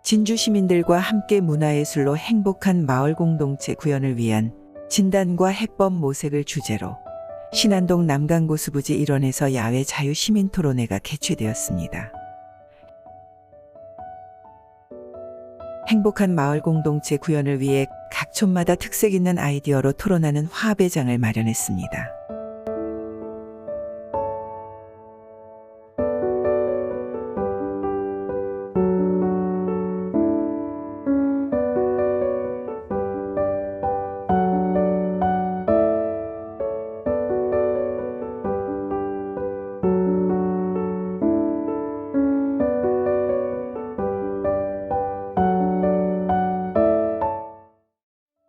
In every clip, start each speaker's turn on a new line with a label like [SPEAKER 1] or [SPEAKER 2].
[SPEAKER 1] 진주 시민들과 함께 문화예술로 행복한 마을 공동체 구현을 위한 진단과 해법 모색을 주제로 신안동 남강고수부지 일원에서 야외 자유 시민 토론회가 개최되었습니다. 행복한 마을 공동체 구현을 위해 각 촌마다 특색 있는 아이디어로 토론하는 화합의 장을 마련했습니다.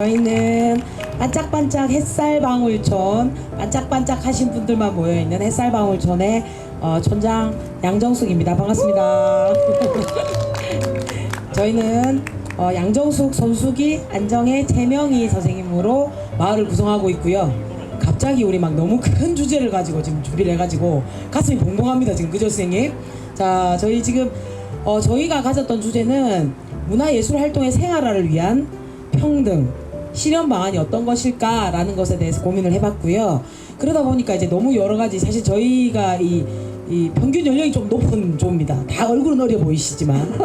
[SPEAKER 2] 저희는 반짝반짝 햇살방울촌, 반짝반짝 하신 분들만 모여있는 햇살방울촌의 촌장 양정숙입니다. 반갑습니다. 저희는 양정숙, 손숙이, 안정혜, 최명희 선생님으로 마을을 구성하고 있고요. 갑자기 우리 막 너무 큰 주제를 가지고 지금 준비를 해가지고 가슴이 봉봉합니다. 지금 그죠 선생님? 자, 저희 지금 저희가 가졌던 주제는 문화예술활동의 생활화를 위한 평등, 실현 방안이 어떤 것일까라는 것에 대해서 고민을 해봤고요. 그러다 보니까 이제 너무 여러 가지, 사실 저희가 이 평균 연령이 좀 높은 조입니다. 다 얼굴은 어려 보이시지만.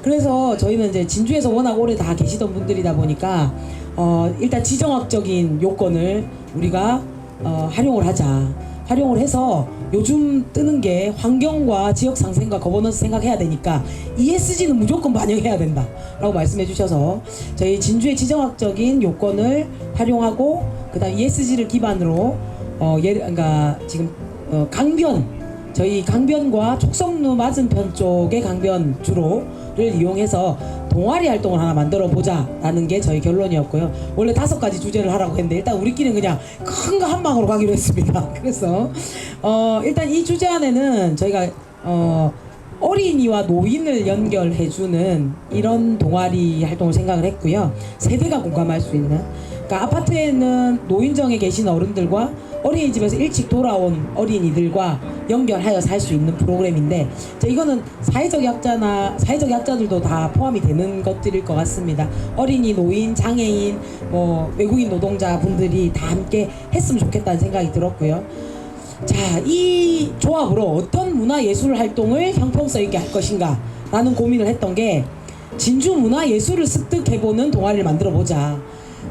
[SPEAKER 2] 그래서 저희는 이제 진주에서 워낙 오래 다 계시던 분들이다 보니까 일단 지정학적인 요건을 우리가 활용을 하자. 활용을 해서 요즘 뜨는 게 환경과 지역 상생과 거버넌스 생각해야 되니까 ESG는 무조건 반영해야 된다 라고 말씀해 주셔서 저희 진주의 지정학적인 요건을 활용하고 그다음 ESG를 기반으로 그러니까 지금 저희 강변과 촉성루 맞은편 쪽의 강변 주로를 이용해서 동아리 활동을 하나 만들어 보자 라는 게 저희 결론이었고요. 원래 5가지 주제를 하라고 했는데 일단 우리끼리는 그냥 큰 거 한 방으로 가기로 했습니다. 그래서 일단 이 주제 안에는 저희가 어린이와 노인을 연결해주는 이런 동아리 활동을 생각을 했고요. 세대가 공감할 수 있는, 그러니까 아파트에는 노인정에 계신 어른들과 어린이집에서 일찍 돌아온 어린이들과 연결하여 살 수 있는 프로그램인데 이거는 사회적 약자들도 다 포함이 되는 것들일 것 같습니다. 어린이, 노인, 장애인, 외국인 노동자분들이 다 함께 했으면 좋겠다는 생각이 들었고요. 자, 이 조합으로 어떤 문화예술 활동을 형평성 있게 할 것인가 라는 고민을 했던 게 진주 문화예술을 습득해보는 동아리를 만들어보자.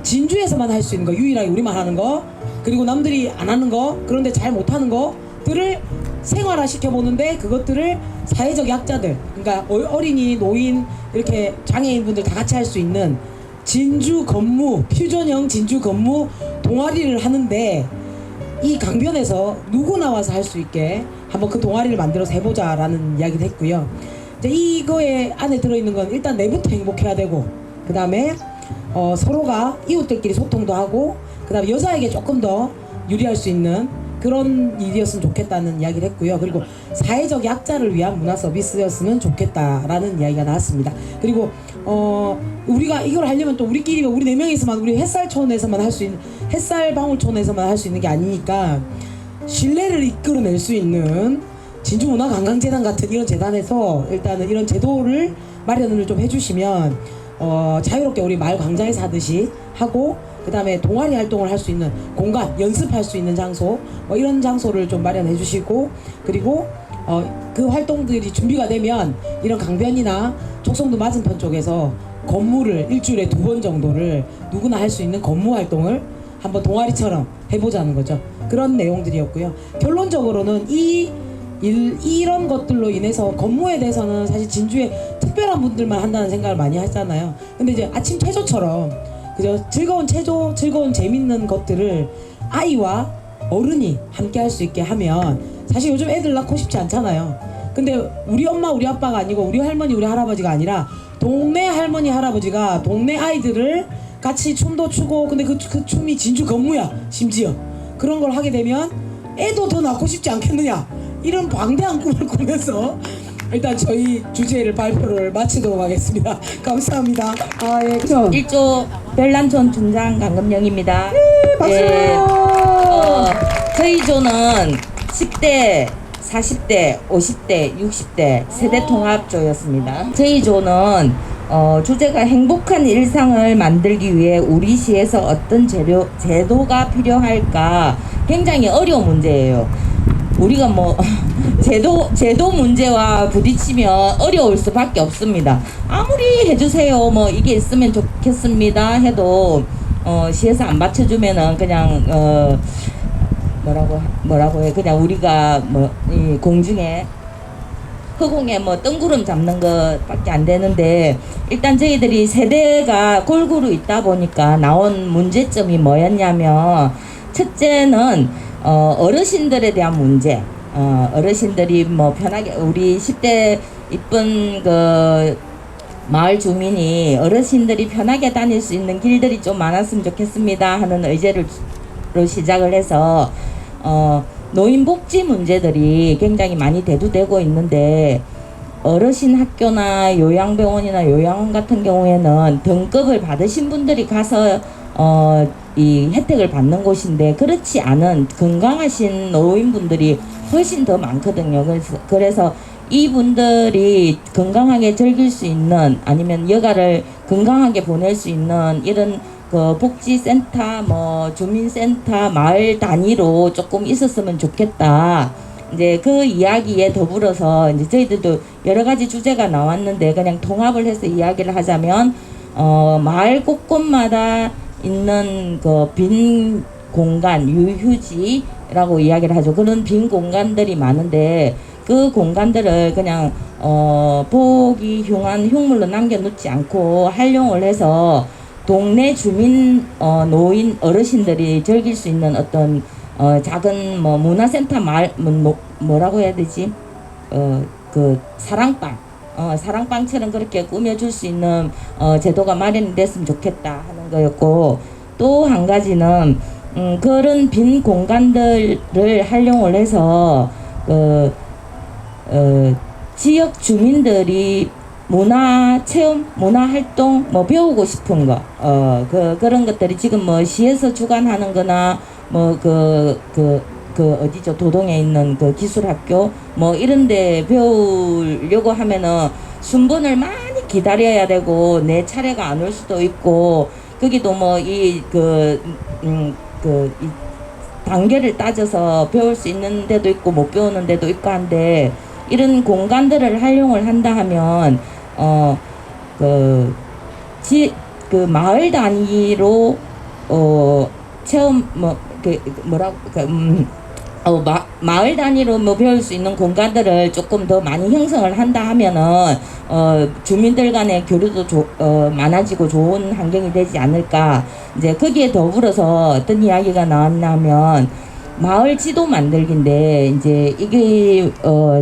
[SPEAKER 2] 진주에서만 할 수 있는 거, 유일하게 우리만 하는 거, 그리고 남들이 안 하는 거, 그런데 잘 못하는 거들을 생활화 시켜보는데 그것들을 사회적 약자들, 그러니까 어린이, 노인, 이렇게 장애인분들 다 같이 할 수 있는 진주 건무, 퓨전형 진주 건무 동아리를 하는데 이 강변에서 누구나 와서 할 수 있게 한번 그 동아리를 만들어서 해보자라는 이야기를 했고요. 이제 이거에 안에 들어있는 건 일단 내부터 행복해야 되고, 그 다음에 서로가 이웃들끼리 소통도 하고, 그 다음에 여자에게 조금 더 유리할 수 있는 그런 일이었으면 좋겠다는 이야기를 했고요. 그리고 사회적 약자를 위한 문화 서비스였으면 좋겠다라는 이야기가 나왔습니다. 그리고 우리가 이걸 하려면 또 우리 4명이서만, 우리 햇살촌에서만 할 수 있는, 햇살방울촌에서만 할 수 있는 게 아니니까 신뢰를 이끌어낼 수 있는 진주문화관광재단 같은 이런 재단에서 일단은 이런 제도를 마련을 좀 해주시면 자유롭게 우리 마을 광장에서 하듯이 하고, 그 다음에 동아리 활동을 할 수 있는 공간, 연습할 수 있는 장소, 이런 장소를 좀 마련해 주시고, 그리고 그 활동들이 준비가 되면 이런 강변이나 촉성루 맞은편 쪽에서 건무를 일주일에 2번 정도를 누구나 할 수 있는 건무 활동을 한번 동아리처럼 해보자는 거죠. 그런 내용들이었고요. 결론적으로는 이런 것들로 인해서 건무에 대해서는 사실 진주에 특별한 분들만 한다는 생각을 많이 하잖아요. 근데 이제 아침 체조처럼 그죠? 즐거운 체조, 즐거운 재밌는 것들을 아이와 어른이 함께 할 수 있게 하면, 사실 요즘 애들 낳고 싶지 않잖아요. 근데 우리 엄마 우리 아빠가 아니고 우리 할머니 우리 할아버지가 아니라 동네 할머니 할아버지가 동네 아이들을 같이 춤도 추고, 근데 그 춤이 진주 건무야 심지어. 그런 걸 하게 되면 애도 더 낳고 싶지 않겠느냐, 이런 방대한 꿈을 꾸면서 일단 저희 주제를 발표를 마치도록 하겠습니다. 감사합니다. 예, 그렇죠.
[SPEAKER 3] 1조 별난촌 촌장 강금영입니다.
[SPEAKER 2] 박수.
[SPEAKER 3] 저희 조는 10대, 40대, 50대, 60대 세대 통합조였습니다. 저희 조는 주제가 행복한 일상을 만들기 위해 우리 시에서 어떤 제도가 필요할까 굉장히 어려운 문제예요. 우리가 뭐 제도 문제와 부딪히면 어려울 수밖에 없습니다. 아무리 해주세요, 뭐 이게 있으면 좋겠습니다 해도 시에서 안 받쳐주면은 그냥 뭐라고 해, 그냥 우리가 뭐 이 공중에 허공에 뭐 뜬구름 잡는 것밖에 안 되는데, 일단 저희들이 세대가 골고루 있다 보니까 나온 문제점이 뭐였냐면, 첫째는 어르신들에 대한 문제. 어르신들이 뭐 편하게, 우리 10대 이쁜 그 마을 주민이 어르신들이 편하게 다닐 수 있는 길들이 좀 많았으면 좋겠습니다 하는 의제로 시작을 해서 노인복지 문제들이 굉장히 많이 대두되고 있는데, 어르신 학교나 요양병원이나 요양원 같은 경우에는 등급을 받으신 분들이 가서 이 혜택을 받는 곳인데, 그렇지 않은 건강하신 노인분들이 훨씬 더 많거든요. 그래서 이분들이 건강하게 즐길 수 있는, 아니면 여가를 건강하게 보낼 수 있는 이런 그 복지센터, 뭐 주민센터, 마을 단위로 조금 있었으면 좋겠다. 이제 그 이야기에 더불어서 이제 저희들도 여러 가지 주제가 나왔는데, 그냥 통합을 해서 이야기를 하자면, 마을 곳곳마다 있는 그 빈 공간, 유휴지라고 이야기를 하죠. 그런 빈 공간들이 많은데, 그 공간들을 그냥 보기 흉한 흉물로 남겨놓지 않고 활용을 해서 동네 주민, 노인, 어르신들이 즐길 수 있는 어떤 작은 뭐 문화센터 뭐라고 해야 되지? 그 사랑방, 사랑방처럼 그렇게 꾸며줄 수 있는 제도가 마련이 됐으면 좋겠다 하는 거였고, 또 한 가지는 그런 빈 공간들을 활용을 해서 지역 주민들이 문화 체험, 문화 활동, 뭐 배우고 싶은 거, 그런 것들이 지금 뭐 시에서 주관하는 거나, 뭐 어디죠? 도동에 있는 그 기술학교, 뭐 이런데 배우려고 하면은 순번을 많이 기다려야 되고, 내 차례가 안 올 수도 있고, 거기도 뭐 이 단계를 따져서 배울 수 있는 데도 있고, 못 배우는 데도 있고 한데, 이런 공간들을 활용을 한다 하면 마을 단위로 체험 마을 단위로 뭐 배울 수 있는 공간들을 조금 더 많이 형성을 한다 하면은 주민들 간의 교류도 많아지고 좋은 환경이 되지 않을까. 이제 거기에 더불어서 어떤 이야기가 나왔냐면, 마을 지도 만들기인데, 이제 이게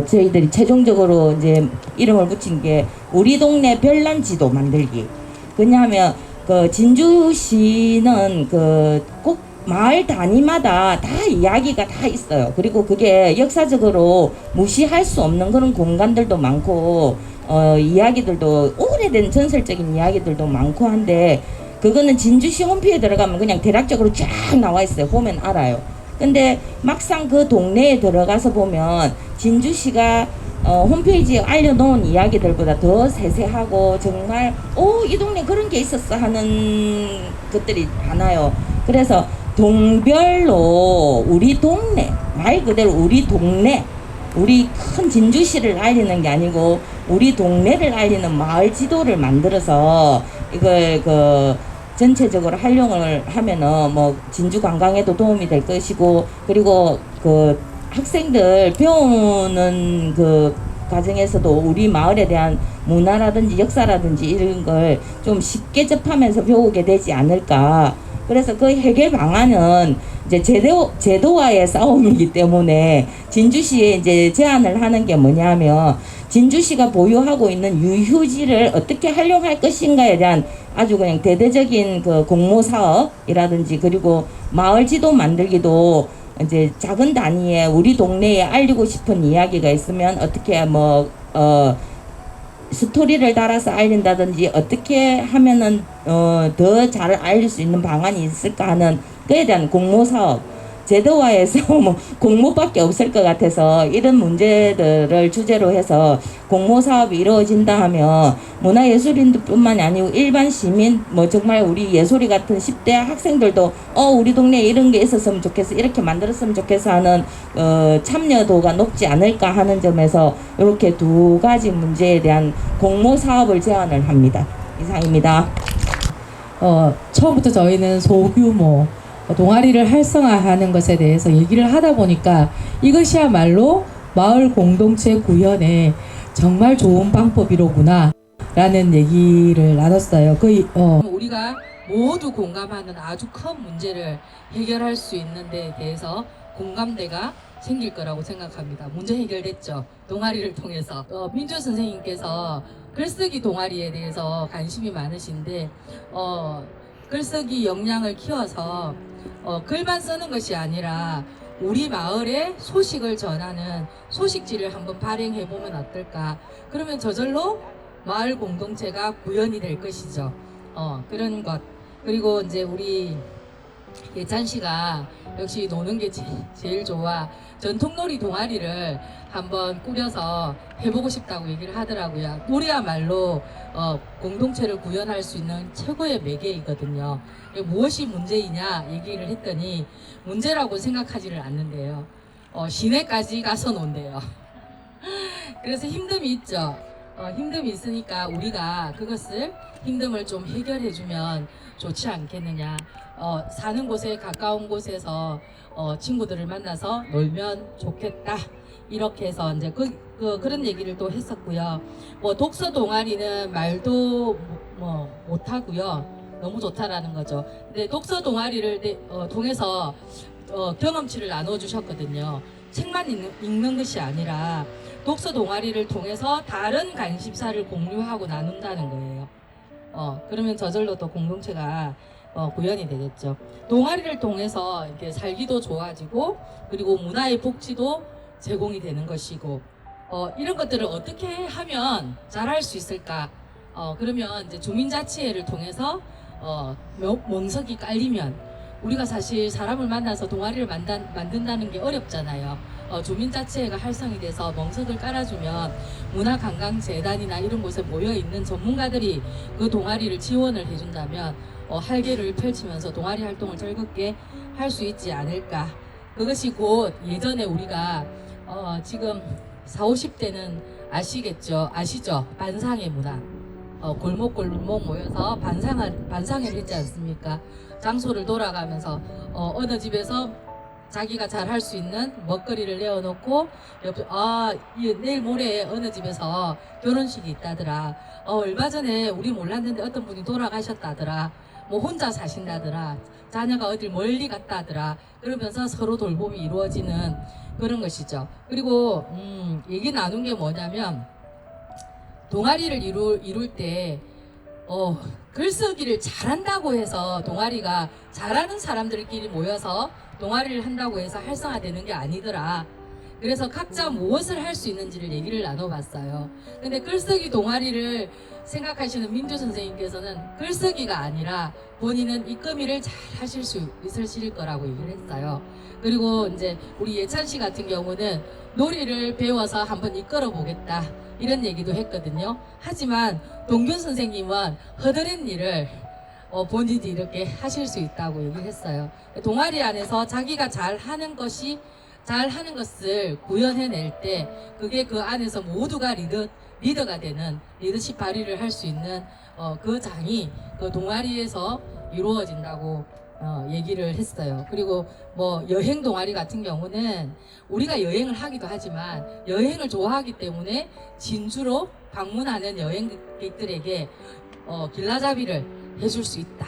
[SPEAKER 3] 저희들이 최종적으로 이제 이름을 붙인 게 우리 동네 별난 지도 만들기. 왜냐하면 그 진주시는 그 꼭 마을 단위마다 다 이야기가 다 있어요. 그리고 그게 역사적으로 무시할 수 없는 그런 공간들도 많고, 이야기들도 오래된 전설적인 이야기들도 많고 한데, 그거는 진주시 홈페이지에 들어가면 그냥 대략적으로 쫙 나와 있어요. 보면 알아요. 근데 막상 그 동네에 들어가서 보면 진주시가 홈페이지에 알려놓은 이야기들보다 더 세세하고, 정말 이 동네 그런 게 있었어 하는 것들이 많아요. 그래서 동별로 우리 동네, 말 그대로 우리 동네, 우리 큰 진주시를 알리는 게 아니고 우리 동네를 알리는 마을 지도를 만들어서 이걸 전체적으로 활용을 하면은 뭐 진주 관광에도 도움이 될 것이고, 그리고 그 학생들 배우는 그 과정에서도 우리 마을에 대한 문화라든지 역사라든지 이런 걸 좀 쉽게 접하면서 배우게 되지 않을까. 그래서 그 해결 방안은 이제 제도와의 싸움이기 때문에 진주시에 이제 제안을 하는 게 뭐냐면, 진주시가 보유하고 있는 유휴지를 어떻게 활용할 것인가에 대한 아주 그냥 대대적인 그 공모 사업이라든지, 그리고 마을 지도 만들기도 이제 작은 단위에 우리 동네에 알리고 싶은 이야기가 있으면 어떻게 스토리를 달아서 알린다든지, 어떻게 하면은 더 잘 알릴 수 있는 방안이 있을까 하는 그에 대한 공모 사업. 제도화에서 뭐 공모밖에 없을 것 같아서 이런 문제들을 주제로 해서 공모 사업이 이루어진다 하면 문화예술인들뿐만이 아니고 일반 시민 뭐 정말 우리 예술이 같은 10대 학생들도 우리 동네에 이런 게 있었으면 좋겠어 이렇게 만들었으면 좋겠어 하는 참여도가 높지 않을까 하는 점에서 이렇게 두 가지 문제에 대한 공모 사업을 제안을 합니다. 이상입니다.
[SPEAKER 2] 처음부터 저희는 소규모 동아리를 활성화하는 것에 대해서 얘기를 하다 보니까 이것이야말로 마을 공동체 구현에 정말 좋은 방법이로구나 라는 얘기를 나눴어요. 우리가 모두 공감하는 아주 큰 문제를 해결할 수 있는 데 대해서 공감대가 생길 거라고 생각합니다. 문제 해결됐죠. 동아리를 통해서. 민주 선생님께서 글쓰기 동아리에 대해서 관심이 많으신데 글쓰기 역량을 키워서 글만 쓰는 것이 아니라 우리 마을의 소식을 전하는 소식지를 한번 발행해 보면 어떨까. 그러면 저절로 마을 공동체가 구현이 될 것이죠. 그런 것. 그리고 이제 우리 예찬 씨가 역시 노는 게 제일 좋아. 전통놀이 동아리를 한번 꾸려서 해보고 싶다고 얘기를 하더라고요. 놀이야말로 공동체를 구현할 수 있는 최고의 매개이거든요. 무엇이 문제이냐 얘기를 했더니 문제라고 생각하지를 않는데요. 시내까지 가서 논대요. 그래서 힘듦이 있죠. 힘듦이 있으니까 우리가 그것을 힘듦을 좀 해결해주면 좋지 않겠느냐. 사는 곳에 가까운 곳에서 친구들을 만나서 놀면 좋겠다. 이렇게 해서 이제 그런 얘기를 또 했었고요. 뭐 독서 동아리는 말도 뭐 못하고요. 너무 좋다라는 거죠. 근데 독서 동아리를 통해서 경험치를 나눠주셨거든요. 책만 읽는 것이 아니라 독서 동아리를 통해서 다른 관심사를 공유하고 나눈다는 거예요. 그러면 저절로 또 공동체가 구현이 되겠죠. 동아리를 통해서 이렇게 살기도 좋아지고 그리고 문화의 복지도 제공이 되는 것이고 이런 것들을 어떻게 하면 잘할 수 있을까? 그러면 이제 주민자치회를 통해서 몬석이 깔리면 우리가 사실 사람을 만나서 동아리를 만든다는 게 어렵잖아요. 주민자치회가 활성이 돼서 멍석을 깔아주면 문화관광재단이나 이런 곳에 모여있는 전문가들이 그 동아리를 지원을 해준다면 활개를 펼치면서 동아리 활동을 즐겁게 할 수 있지 않을까. 그것이 곧 예전에 우리가 지금 40, 50대는 아시죠? 반상의 문화. 골목골목 모여서 반상회를 했지 않습니까? 장소를 돌아가면서 어느 집에서 자기가 잘 할 수 있는 먹거리를 내어놓고 내일 모레 어느 집에서 결혼식이 있다더라. 얼마 전에 우리 몰랐는데 어떤 분이 돌아가셨다더라. 뭐 혼자 사신다더라. 자녀가 어딜 멀리 갔다더라. 그러면서 서로 돌봄이 이루어지는 그런 것이죠. 그리고 얘기 나눈 게 뭐냐면 동아리를 이룰 때 글쓰기를 잘한다고 해서 동아리가 잘하는 사람들끼리 모여서 동아리를 한다고 해서 활성화되는 게 아니더라. 그래서 각자 무엇을 할 수 있는지를 얘기를 나눠봤어요. 근데 글쓰기 동아리를 생각하시는 민주 선생님께서는 글쓰기가 아니라 본인은 이끄미를 잘 하실 수 있으실 거라고 얘기를 했어요. 그리고 이제 우리 예찬 씨 같은 경우는 놀이를 배워서 한번 이끌어 보겠다. 이런 얘기도 했거든요. 하지만 동균 선생님은 허드렛 일을 본인이 이렇게 하실 수 있다고 얘기를 했어요. 동아리 안에서 자기가 잘하는 것을 구현해낼 때 그게 그 안에서 모두가 리더가 되는 리더십 발휘를 할 수 있는 그 장이 그 동아리에서 이루어진다고 얘기를 했어요. 그리고 뭐 여행 동아리 같은 경우는 우리가 여행을 하기도 하지만 여행을 좋아하기 때문에 진주로 방문하는 여행객들에게 길라잡이를 해줄 수 있다.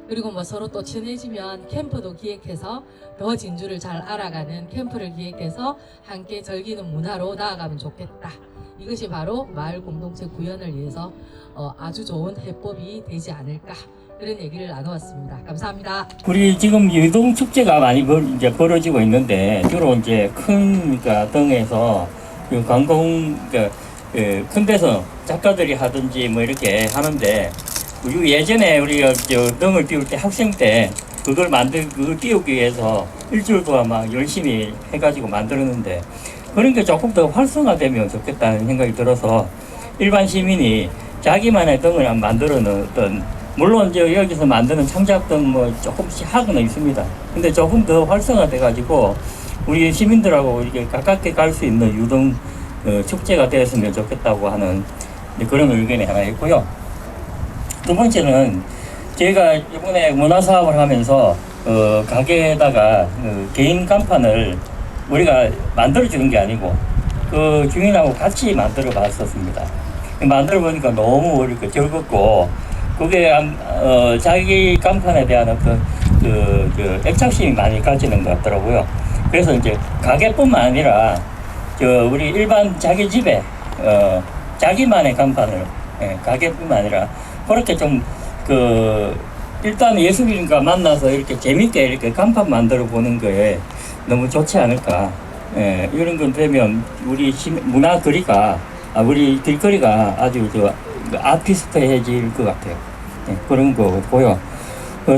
[SPEAKER 2] 그리고 뭐 서로 또 친해지면 캠프도 기획해서 더 진주를 잘 알아가는 캠프를 기획해서 함께 즐기는 문화로 나아가면 좋겠다. 이것이 바로 마을 공동체 구현을 위해서 아주 좋은 해법이 되지 않을까. 그런 얘기를 나누었습니다. 감사합니다.
[SPEAKER 4] 우리 지금 유동 축제가 많이 이제 벌어지고 있는데 주로 이제 큰 등에서 그 관공 큰 데서 작가들이 하든지 뭐 이렇게 하는데 예전에 우리가 등을 띄울 때 학생 때 그걸 띄우기 위해서 일주일 동안 막 열심히 해가지고 만들었는데, 그런 게 조금 더 활성화되면 좋겠다는 생각이 들어서 일반 시민이 자기만의 등을 만들어 놓던, 물론 이제 여기서 만드는 창작등 뭐 조금씩 하고는 있습니다. 근데 조금 더 활성화돼가지고 우리 시민들하고 이렇게 가깝게 갈 수 있는 유등 축제가 되었으면 좋겠다고 하는 그런 의견이 하나 있고요. 두 번째는 제가 이번에 문화사업을 하면서 가게에다가 개인 간판을 우리가 만들어주는 게 아니고 그 주인하고 같이 만들어 봤었습니다. 만들어 보니까 너무 이렇게 즐겁고, 그게 자기 간판에 대한 어떤 애착심이 많이 가지는 것 같더라고요. 그래서 이제 가게뿐만 아니라 우리 일반 자기 집에 자기만의 간판을, 가게뿐만 아니라 그렇게 좀 일단 예술인과 만나서 이렇게 재밌게 이렇게 간판 만들어 보는 거에 너무 좋지 않을까. 이런 건 되면 우리 문화거리가, 우리 길거리가 아주 아티스트해질 것 같아요. 그런 거고요.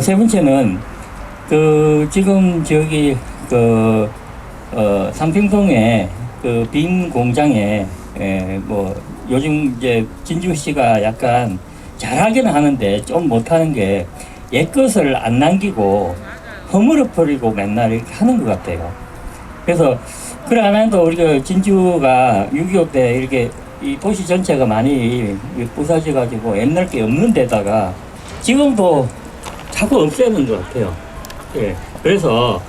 [SPEAKER 4] 세 번째는 지금 저기 삼평동에 빈 공장에 뭐 요즘 이제 진주시가 약간 잘하기는 하는데 좀 못하는 게 옛것을 안 남기고 허물어 버리고 맨날 이렇게 하는 것 같아요. 그래서 그래 안 해도 우리가 진주가 6.25 때 이렇게 이 도시 전체가 많이 부서져 가지고 옛날 게 없는 데다가 지금도 자꾸 없애는 것 같아요. 예. 그래서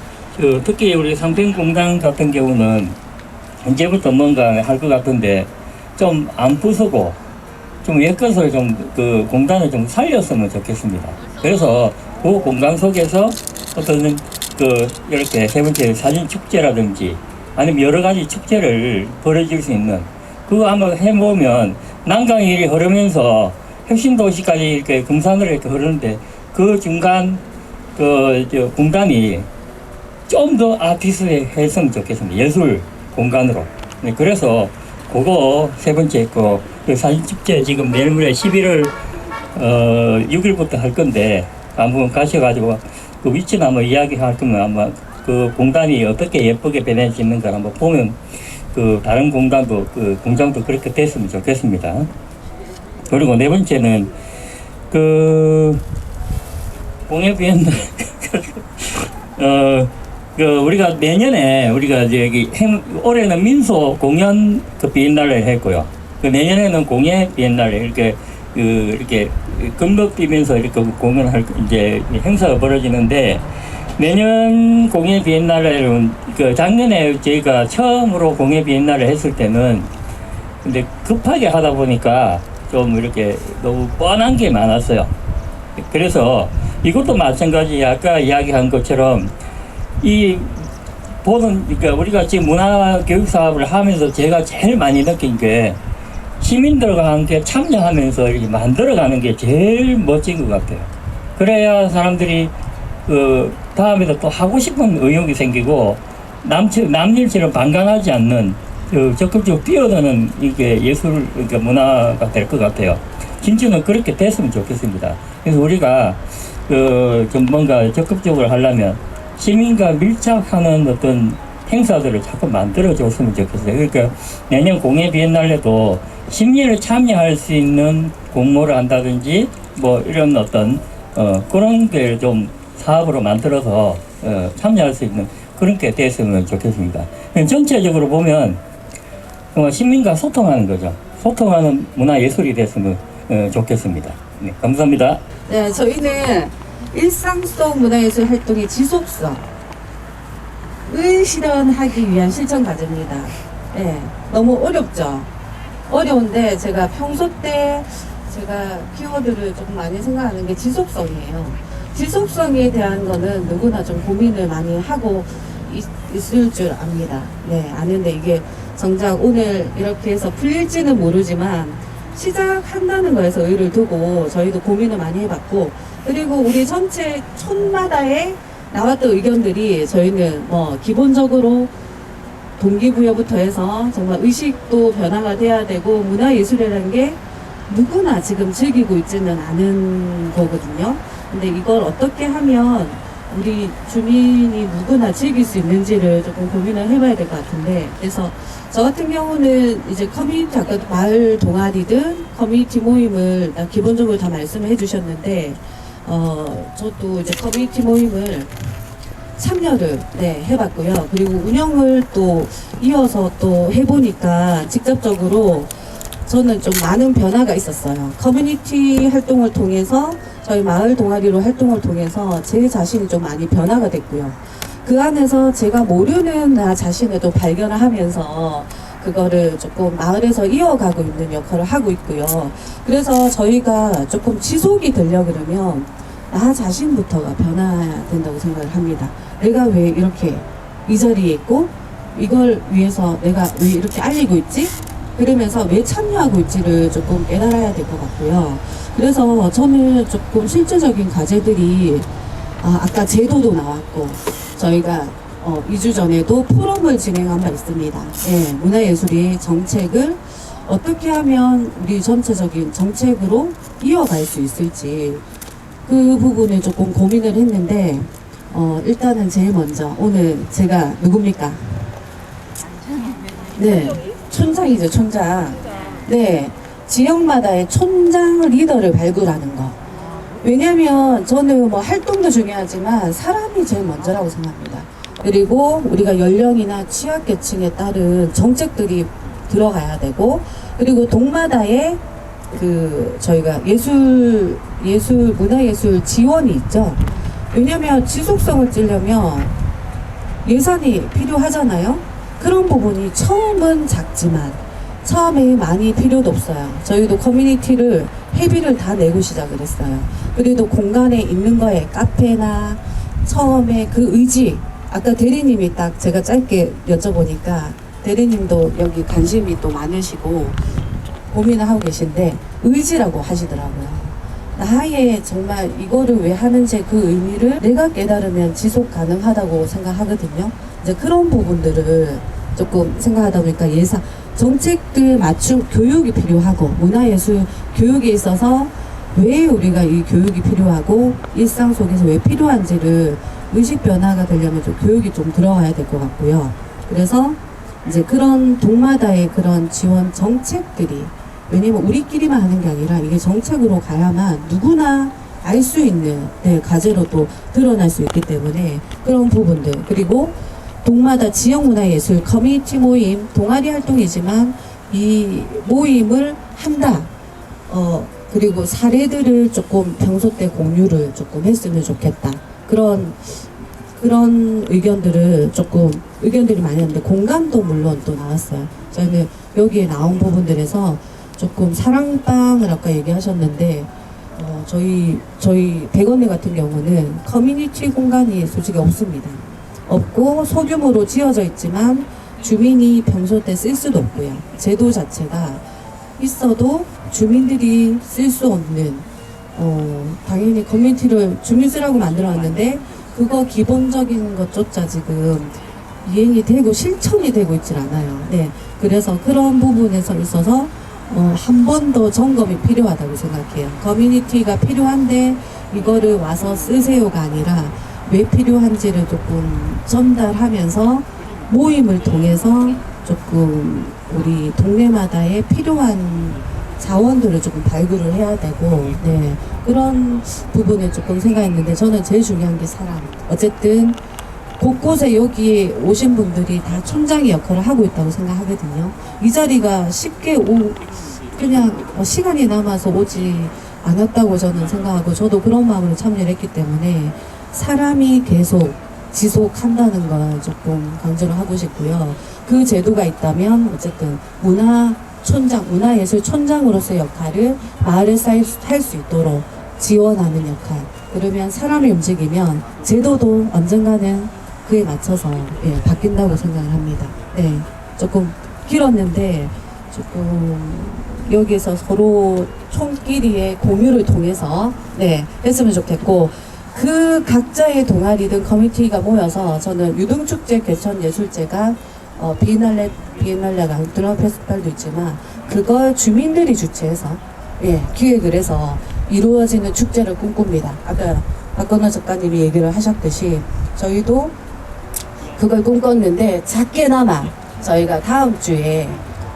[SPEAKER 4] 특히 우리 삼평공장 같은 경우는 언제부터 뭔가 할 것 같은데 좀 안 부수고 좀 옛것을 좀 공단을 좀 살렸으면 좋겠습니다. 그래서 그 공간 속에서 어떤 이렇게 세 번째 사진 축제라든지 아니면 여러 가지 축제를 벌여줄 수 있는, 그거 한번 해보면 난강이 이리 흐르면서 혁신도시까지 이렇게 금산으로 이렇게 흐르는데 그 중간 공간이 좀 더 아티스트 했으면 좋겠습니다. 예술 공간으로. 네, 그래서 그거 세 번째 그 사진축제 지금 내일 모레 11월 6일부터 할 건데 한번 가셔가지고 그 위치나 한번 이야기할 거면 아마 그 공간이 어떻게 예쁘게 변해지 있는가 한번 보면 다른 공간도 공장도 그렇게 됐으면 좋겠습니다. 그리고 네 번째는 공예 비엔날 우리가 내년에 올해는 민속 공연 비엔날레를 했고요. 내년에는 공예 비엔날레 이렇게 금벽 뛰면서 이렇게 공연할 이제 행사가 벌어지는데, 내년 공예 비엔날레는 작년에 저희가 처음으로 공예 비엔날레 했을 때는 근데 급하게 하다 보니까 좀 이렇게 너무 뻔한 게 많았어요. 그래서 이것도 마찬가지 아까 이야기한 것처럼 그러니까 우리가 지금 문화 교육 사업을 하면서 제가 제일 많이 느낀 게 시민들과 함께 참여하면서 이렇게 만들어가는 게 제일 멋진 것 같아요. 그래야 사람들이 다음에도 또 하고 싶은 의욕이 생기고 남일처럼 방관하지 않는 적극적으로 뛰어드는 이게 예술, 그러니까 문화가 될 것 같아요. 진주는 그렇게 됐으면 좋겠습니다. 그래서 우리가 좀 뭔가 적극적으로 하려면 시민과 밀착하는 어떤 행사들을 자꾸 만들어줬으면 좋겠어요. 그러니까 내년 공예 비엔날레도 시민을 참여할 수 있는 공모를 한다든지 뭐 이런 어떤 그런 게 좀 사업으로 만들어서 참여할 수 있는 그런 게 됐으면 좋겠습니다. 전체적으로 보면 시민과 소통하는 거죠. 소통하는 문화예술이 됐으면 좋겠습니다. 네, 감사합니다.
[SPEAKER 5] 네, 저희는 일상 속 문화예술 활동의 지속성을 실현하기 위한 실천 과제입니다. 네, 너무 어렵죠. 어려운데 제가 평소 때 제가 키워드를 좀 많이 생각하는 게 지속성이에요. 지속성에 대한 거는 누구나 좀 고민을 많이 하고 있을 줄 압니다. 네, 아는데 이게 정작 오늘 이렇게 해서 풀릴지는 모르지만 시작한다는 거에서 의의를 두고 저희도 고민을 많이 해봤고, 그리고 우리 전체 촌마다에 나왔던 의견들이 저희는 뭐 기본적으로 동기부여부터 해서 정말 의식도 변화가 돼야 되고 문화예술이라는 게 누구나 지금 즐기고 있지는 않은 거거든요. 근데 이걸 어떻게 하면 우리 주민이 누구나 즐길 수 있는지를 조금 고민을 해봐야 될 것 같은데, 그래서 저 같은 경우는 이제 커뮤니티, 아까 마을 동아리든 커뮤니티 모임을 기본적으로 다 말씀을 해주셨는데, 저도 이제 커뮤니티 모임을 참여를 해봤고요. 그리고 운영을 또 이어서 또 해보니까 직접적으로 저는 좀 많은 변화가 있었어요. 커뮤니티 활동을 통해서, 저희 마을 동아리로 활동을 통해서 제 자신이 좀 많이 변화가 됐고요. 그 안에서 제가 모르는 나 자신을 또 발견을 하면서 그거를 조금 마을에서 이어가고 있는 역할을 하고 있고요. 그래서 저희가 조금 지속이 되려 그러면 나 자신부터가 변화해야 된다고 생각을 합니다. 내가 왜 이렇게 이 자리에 있고, 이걸 위해서 내가 왜 이렇게 알리고 있지? 그러면서 왜 참여하고 있지를 조금 깨달아야 될 것 같고요. 그래서 저는 조금 실제적인 과제들이, 아까 제도도 나왔고, 저희가 2주 전에도 포럼을 진행한 바 있습니다. 예, 문화예술이 정책을 어떻게 하면 우리 전체적인 정책으로 이어갈 수 있을지, 그 부분을 조금 고민을 했는데, 일단은 제일 먼저 오늘 제가 누굽니까? 네, 촌장이죠, 촌장. 네, 지역마다의 촌장 리더를 발굴하는 거. 왜냐면 저는 뭐 활동도 중요하지만 사람이 제일 먼저라고 생각합니다. 그리고 우리가 연령이나 취약계층에 따른 정책들이 들어가야 되고, 그리고 동마다에 저희가 문화예술 지원이 있죠. 왜냐면 지속성을 찌려면 예산이 필요하잖아요. 그런 부분이 처음은 작지만 처음에 많이 필요도 없어요. 저희도 커뮤니티를 회비를 다 내고 시작을 했어요. 그래도 공간에 있는 거에 카페나 처음에 그 의지, 아까 대리님이 딱 제가 짧게 여쭤보니까 대리님도 여기 관심이 또 많으시고 고민을 하고 계신데 의지라고 하시더라고요. 나의 정말 이거를 왜 하는지 그 의미를 내가 깨달으면 지속 가능하다고 생각하거든요. 이제 그런 부분들을 조금 생각하다 보니까 예산, 정책들 맞춤 교육이 필요하고, 문화예술 교육에 있어서 왜 우리가 이 교육이 필요하고 일상 속에서 왜 필요한지를 의식 변화가 되려면 좀 교육이 좀 들어가야 될 것 같고요. 그래서 이제 그런 동마다의 그런 지원 정책들이, 왜냐면 우리끼리만 하는 게 아니라 이게 정책으로 가야만 누구나 알 수 있는 과제로 또 드러날 수 있기 때문에 그런 부분들, 그리고 동마다 지역문화예술 커뮤니티 모임, 동아리 활동이지만 이 모임을 한다. 그리고 사례들을 조금 평소 때 공유를 조금 했으면 좋겠다. 그런 의견들이 많이 왔는데 공감도 물론 또 나왔어요. 저희는 여기에 나온 부분들에서 조금 사랑방을 아까 얘기하셨는데, 저희 백원회 같은 경우는 커뮤니티 공간이 솔직히 없습니다. 없고 소규모로 지어져 있지만 주민이 평소 때 쓸 수도 없고요. 제도 자체가 있어도 주민들이 쓸 수 없는, 당연히 커뮤니티를 주민 쓰라고 만들어놨는데 그거 기본적인 것조차 지금 이행이 되고 실천이 되고 있질 않아요. 네, 그래서 그런 부분에서 있어서 한 번 더 점검이 필요하다고 생각해요. 커뮤니티가 필요한데 이거를 와서 쓰세요가 아니라 왜 필요한지를 조금 전달하면서 모임을 통해서 조금 우리 동네마다의 필요한 자원들을 조금 발굴을 해야 되고, 네, 그런 부분을 조금 생각했는데, 저는 제일 중요한 게 사람. 어쨌든 곳곳에 여기에 오신 분들이 다 촌장의 역할을 하고 있다고 생각하거든요. 이 자리가 쉽게 그냥 시간이 남아서 오지 않았다고 저는 생각하고, 저도 그런 마음으로 참여를 했기 때문에 사람이 계속 지속한다는 걸 조금 강조를 하고 싶고요. 그 제도가 있다면 어쨌든 문화예술 촌장으로서의 역할을 마을에서 할 수 있도록 지원하는 역할. 그러면 사람이 움직이면 제도도 언젠가는 그에 맞춰서 바뀐다고 생각을 합니다. 네, 조금 길었는데 조금 여기서 서로 촌끼리의 공유를 통해서 했으면 좋겠고, 그 각자의 동아리든 커뮤니티가 모여서 저는 유등축제, 개천예술제가 비엔날레가 드럼 페스티벌도 있지만 그걸 주민들이 주최해서 기획을 해서 이루어지는 축제를 꿈꿉니다. 아까 박건호 작가님이 얘기를 하셨듯이 저희도 그걸 꿈꿨는데 작게나마 저희가 다음 주에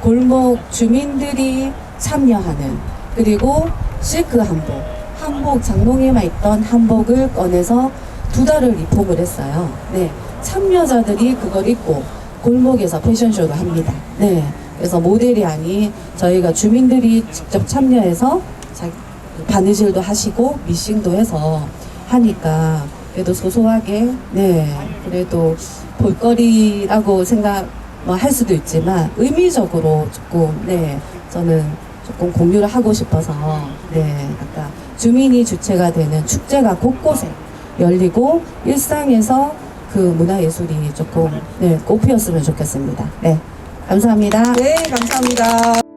[SPEAKER 5] 골목 주민들이 참여하는 그리고 실크 한복 장롱에만 있던 한복을 꺼내서 2달을 리폼을 했어요. 네, 참여자들이 그걸 입고 골목에서 패션쇼를 합니다. 네, 그래서 모델이 아닌 저희가 주민들이 직접 참여해서 바느질도 하시고 미싱도 해서 하니까 그래도 소소하게 네 그래도 볼거리라고 생각 뭐 할 수도 있지만 의미적으로 조금 네 저는 조금 공유를 하고 싶어서 네 아까 주민이 주체가 되는 축제가 곳곳에 열리고 일상에서 그 문화예술이 조금 네 꽃피었으면 좋겠습니다. 네 감사합니다.
[SPEAKER 2] 네, 감사합니다.